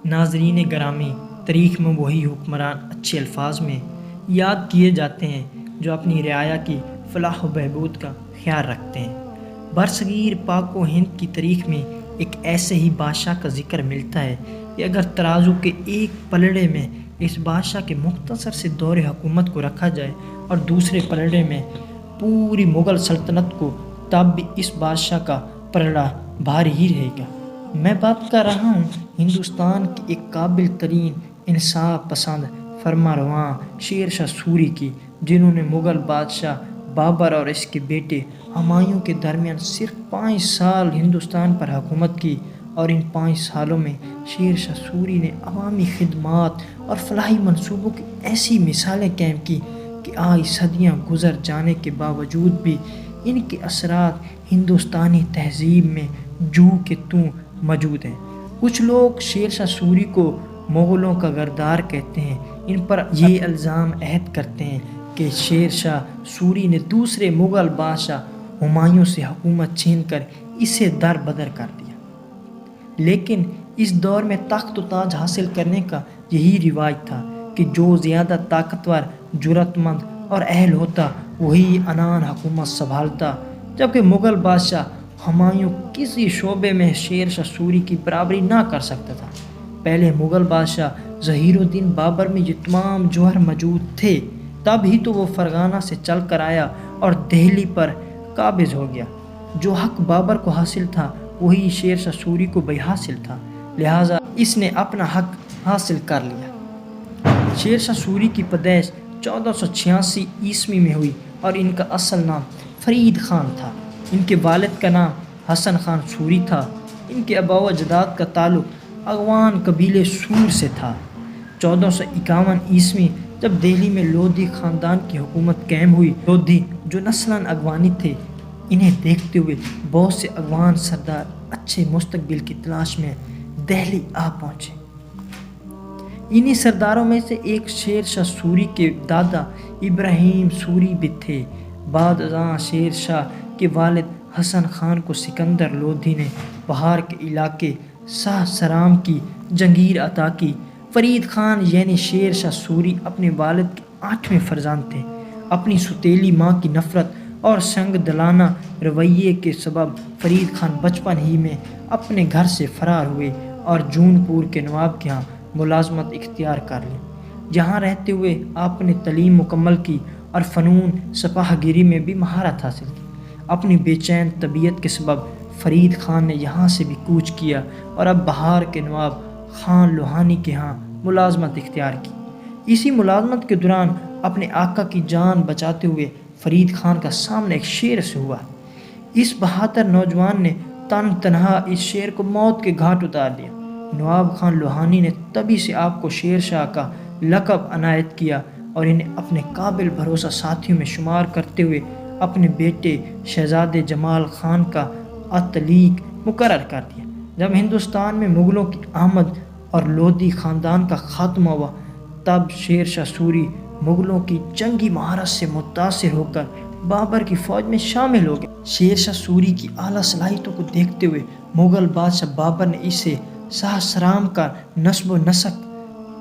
ناظرین گرامی، تاریخ میں وہی حکمران اچھے الفاظ میں یاد کیے جاتے ہیں جو اپنی رعایا کی فلاح و بہبود کا خیال رکھتے ہیں۔ برصغیر پاک و ہند کی تاریخ میں ایک ایسے ہی بادشاہ کا ذکر ملتا ہے کہ اگر ترازو کے ایک پلڑے میں اس بادشاہ کے مختصر سے دور حکومت کو رکھا جائے اور دوسرے پلڑے میں پوری مغل سلطنت کو، تب بھی اس بادشاہ کا پلڑا بھاری ہی رہے گا۔ میں بات کر رہا ہوں ہندوستان کی ایک قابل ترین انصاف پسند فرما رواں شیر شاہ سوری کی، جنہوں نے مغل بادشاہ بابر اور اس کے بیٹے ہمایوں کے درمیان صرف 5 سال ہندوستان پر حکومت کی، اور ان 5 سالوں میں شیر شاہ سوری نے عوامی خدمات اور فلاحی منصوبوں کی ایسی مثالیں قائم کی کہ آج صدیاں گزر جانے کے باوجود بھی ان کے اثرات ہندوستانی تہذیب میں جو کہ توں موجود ہیں۔ کچھ لوگ شیر شاہ سوری کو مغلوں کا غدار کہتے ہیں۔ ان پر یہ الزام عائد کرتے ہیں کہ شیر شاہ سوری نے دوسرے مغل بادشاہ ہمایوں سے حکومت چھین کر اسے در بدر کر دیا، لیکن اس دور میں تخت و تاج حاصل کرنے کا یہی رواج تھا کہ جو زیادہ طاقتور، جرأت مند اور اہل ہوتا وہی عنان حکومت سنبھالتا، جبکہ مغل بادشاہ ہمایوں کسی شعبے میں شیر شاہ سوری کی برابری نہ کر سکتا تھا۔ پہلے مغل بادشاہ ظہیر الدین بابر میں یہ تمام جوہر موجود تھے، تب ہی تو وہ فرغانہ سے چل کر آیا اور دہلی پر قابض ہو گیا۔ جو حق بابر کو حاصل تھا وہی شیر شاہ سوری کو بھی حاصل تھا، لہٰذا اس نے اپنا حق حاصل کر لیا۔ شیر شاہ سوری کی پیدائش 1486 عیسوی میں ہوئی اور ان کا اصل نام فرید خان تھا۔ ان کے والد کا نام حسن خان سوری تھا۔ ان کے آباء و اجداد کا تعلق اغوان قبیلے سور سے تھا۔ 1451 عیسوی جب دہلی میں لودھی خاندان کی حکومت قائم ہوئی، لودھی جو نسلاً اغوانی تھے، انہیں دیکھتے ہوئے بہت سے اغوان سردار اچھے مستقبل کی تلاش میں دہلی آ پہنچے۔ انہی سرداروں میں سے ایک شیر شاہ سوری کے دادا ابراہیم سوری بھی تھے۔ بعد ازاں شیر شاہ کے والد حسن خان کو سکندر لودھی نے بہار کے علاقے سہسرام کی جگیر عطا کی۔ فرید خان یعنی شیر شاہ سوری اپنے والد کے 8ویں فرزند تھے۔ اپنی سوتیلی ماں کی نفرت اور سنگ دلانہ رویے کے سبب فرید خان بچپن ہی میں اپنے گھر سے فرار ہوئے اور جون پور کے نواب کے ہاں ملازمت اختیار کر لی، جہاں رہتے ہوئے آپ نے تعلیم مکمل کی اور فنون سپاہ گیری میں بھی مہارت حاصل کی۔ اپنی بے چین طبیعت کے سبب فرید خان نے یہاں سے بھی کوچ کیا اور اب بہار کے نواب خان لوہانی کے ہاں ملازمت اختیار کی۔ اسی ملازمت کے دوران اپنے آقا کی جان بچاتے ہوئے فرید خان کا سامنا ایک شیر سے ہوا۔ اس بہادر نوجوان نے تنہا اس شیر کو موت کے گھاٹ اتار دیا۔ نواب خان لوہانی نے تبھی سے آپ کو شیر شاہ کا لقب عنایت کیا اور انہیں اپنے قابل بھروسہ ساتھیوں میں شمار کرتے ہوئے اپنے بیٹے شہزادے جمال خان کا عتلیق مقرر کر دیا۔ جب ہندوستان میں مغلوں کی آمد اور لودھی خاندان کا خاتمہ ہوا، تب شیر شاہ سوری مغلوں کی جنگی مہارت سے متاثر ہو کر بابر کی فوج میں شامل ہو گئے۔ شیر شاہ سوری کی اعلیٰ صلاحیتوں کو دیکھتے ہوئے مغل بادشاہ بابر نے اسے سہسرام کا نصب و نسق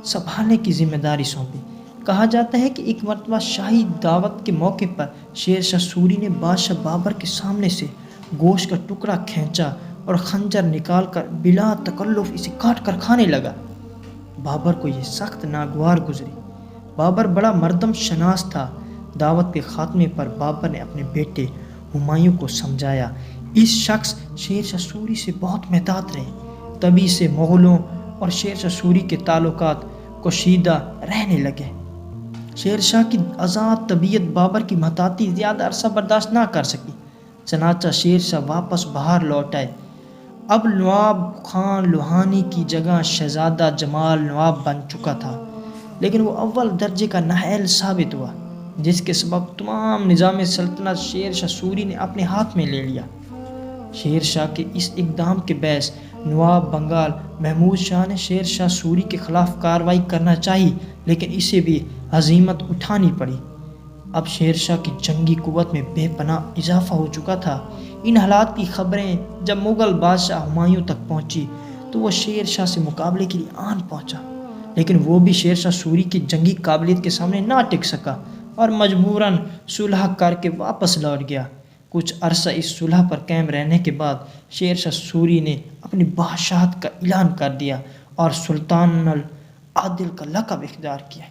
سنبھالنے کی ذمہ داری سونپی۔ کہا جاتا ہے کہ ایک مرتبہ شاہی دعوت کے موقع پر شیر شاہ سوری نے بادشاہ بابر کے سامنے سے گوشت کا ٹکڑا کھینچا اور خنجر نکال کر بلا تکلف اسے کاٹ کر کھانے لگا۔ بابر کو یہ سخت ناگوار گزری۔ بابر بڑا مردم شناس تھا۔ دعوت کے خاتمے پر بابر نے اپنے بیٹے ہمایوں کو سمجھایا۔ اس شخص شیر شاہ سوری سے بہت محتاط رہے۔ تبھی سے مغلوں اور شیر شاہ سوری کے تعلقات کشیدہ رہنے لگے۔ شیر شاہ کی آزاد طبیعت بابر کی محتاطی زیادہ عرصہ برداشت نہ کر سکی، چنانچہ شیر شاہ واپس بہار لوٹ آئے۔ اب نواب خان لوہانی کی جگہ شہزادہ جمال نواب بن چکا تھا، لیکن وہ اول درجے کا نااہل ثابت ہوا، جس کے سبب تمام نظام سلطنت شیر شاہ سوری نے اپنے ہاتھ میں لے لیا۔ شیر شاہ کے اس اقدام کے باعث نواب بنگال محمود شاہ نے شیر شاہ سوری کے خلاف کارروائی کرنا چاہی، لیکن اسے بھی ہزیمت اٹھانی پڑی۔ اب شیر شاہ کی جنگی قوت میں بے پناہ اضافہ ہو چکا تھا۔ ان حالات کی خبریں جب مغل بادشاہ ہمایوں تک پہنچی تو وہ شیر شاہ سے مقابلے کے لیے آن پہنچا، لیکن وہ بھی شیر شاہ سوری کی جنگی قابلیت کے سامنے نہ ٹک سکا اور مجبوراً صلح کر کے واپس لوٹ گیا۔ کچھ عرصہ اس صلح پر قائم رہنے کے بعد شیر شاہ سوری نے اپنی بادشاہت کا اعلان کر دیا اور سلطان العادل کا لقب اختیار کیا۔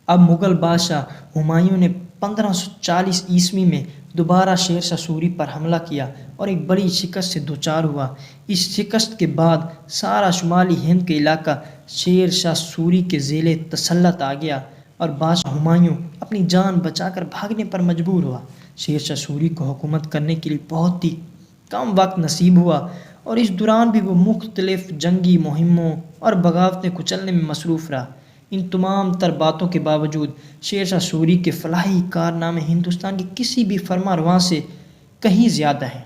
اب مغل بادشاہ ہمایوں نے 1540 میں دوبارہ شیر شاہ سوری پر حملہ کیا اور ایک بڑی شکست سے دوچار ہوا۔ اس شکست کے بعد سارا شمالی ہند کا علاقہ شیر شاہ سوری کے ذیل تسلط آ گیا اور بادشاہ ہمایوں اپنی جان بچا کر بھاگنے پر مجبور ہوا۔ شیر شاہ سوری کو حکومت کرنے کے لیے بہت ہی کم وقت نصیب ہوا اور اس دوران بھی وہ مختلف جنگی مہموں اور بغاوتیں کچلنے میں مصروف رہا۔ ان تمام تر باتوں کے باوجود شیر شاہ سوری کے فلاحی کارنامے ہندوستان کے کسی بھی فرما رواں سے کہیں زیادہ ہیں،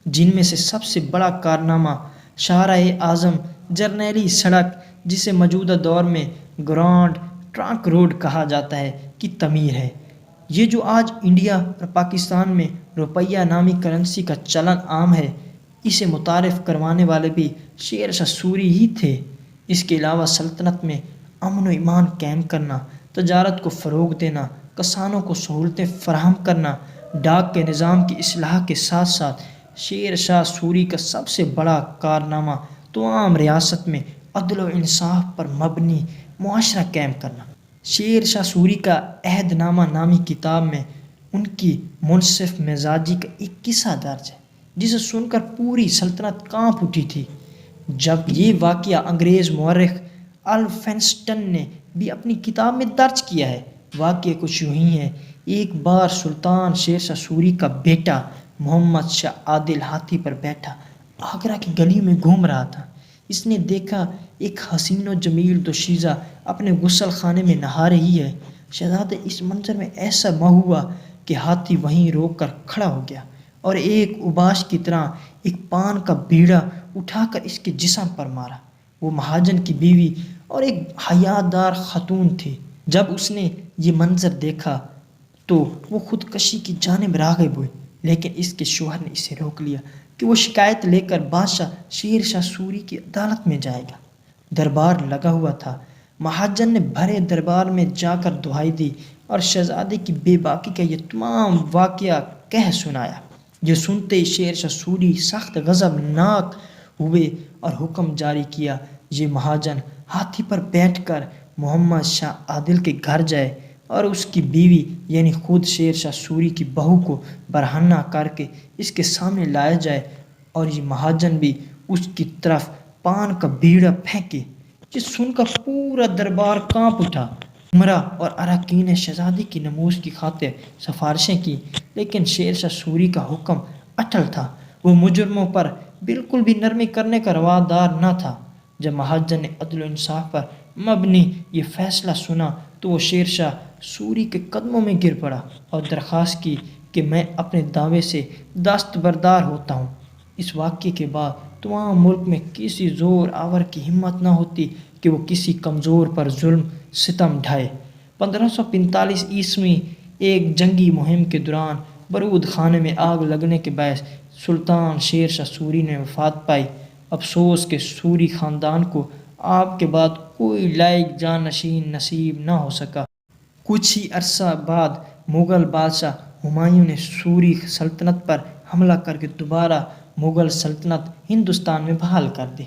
جن میں سے سب سے بڑا کارنامہ شاہراہ اعظم جرنیلی سڑک، جسے موجودہ دور میں گرانڈ ٹرنک روڈ کہا جاتا ہے، کی تعمیر ہے۔ یہ جو آج انڈیا اور پاکستان میں روپیہ نامی کرنسی کا چلن عام ہے، اسے متعارف کروانے والے بھی شیر شاہ سوری ہی تھے۔ اس کے علاوہ سلطنت میں امن و امان قائم کرنا، تجارت کو فروغ دینا، کسانوں کو سہولتیں فراہم کرنا، ڈاک کے نظام کی اصلاح کے ساتھ ساتھ شیر شاہ سوری کا سب سے بڑا کارنامہ تمام ریاست میں عدل و انصاف پر مبنی معاشرہ قائم کرنا۔ شیر شاہ سوری کا عہد نامہ نامی کتاب میں ان کی منصف مزاجی کا ایک قصہ درج ہے، جسے سن کر پوری سلطنت کانپ اٹھی تھی۔ جب یہ واقعہ انگریز مورخ الفنسٹن نے بھی اپنی کتاب میں درج کیا ہے۔ واقعہ کچھ یوں ہی ہے۔ ایک بار سلطان شیر شاہ سوری کا بیٹا محمد شاہ عادل ہاتھی پر بیٹھا آگرہ کی گلیوں میں گھوم رہا تھا۔ اس نے دیکھا ایک حسین و جمیل دوشیزہ اپنے غسل خانے میں نہا رہی ہے۔ شہزادے اس منظر میں ایسا مہو ہوا کہ ہاتھی وہیں روک کر کھڑا ہو گیا اور ایک اوباش کی طرح ایک پان کا بیڑا اٹھا کر اس کے جسم پر مارا۔ وہ مہاجن کی بیوی اور ایک حیادار خاتون تھی۔ جب اس نے یہ منظر دیکھا تو وہ خودکشی کی جانب راغب ہوئی، لیکن اس کے شوہر نے اسے روک لیا کہ وہ شکایت لے کر بادشاہ شیر شاہ سوری کی عدالت میں جائے گا۔ دربار لگا ہوا تھا۔ مہاجن نے بھرے دربار میں جا کر دہائی دی اور شہزادے کی بے باکی کا یہ تمام واقعہ کہہ سنایا۔ یہ سنتے ہی شیر شاہ سوری سخت غضبناک ہوئے اور حکم جاری کیا، یہ مہاجن ہاتھی پر بیٹھ کر محمد شاہ عادل کے گھر جائے اور اس کی بیوی یعنی خود شیر شاہ سوری کی بہو کو برہنہ کر کے اس کے سامنے لایا جائے اور یہ مہاجن بھی اس کی طرف پان کا بیڑا پھینکے۔ یہ سن کر پورا دربار کانپ اٹھا۔ عمرا اور اراکین نے شہزادے کی نموز کی خاطر سفارشیں کی، لیکن شیر شاہ سوری کا حکم اٹل تھا۔ وہ مجرموں پر بالکل بھی نرمی کرنے کا روادار نہ تھا۔ جب مہاجن نے عدل و انصاف پر مبنی یہ فیصلہ سنا تو وہ شیر شاہ سوری کے قدموں میں گر پڑا اور درخواست کی کہ میں اپنے دعوے سے دستبردار ہوتا ہوں۔ اس واقعے کے بعد تمام ملک میں کسی زور آور کی ہمت نہ ہوتی کہ وہ کسی کمزور پر ظلم ستم ڈھائے۔ 1545 ایک جنگی مہم کے دوران بارود خانے میں آگ لگنے کے باعث سلطان شیر شاہ سوری نے وفات پائی۔ افسوس کہ سوری خاندان کو آپ کے بعد کوئی لائق جانشین نصیب نہ ہو سکا۔ کچھ ہی عرصہ بعد مغل بادشاہ ہمایوں نے سوری سلطنت پر حملہ کر کے دوبارہ مغل سلطنت ہندوستان میں بحال کر دی۔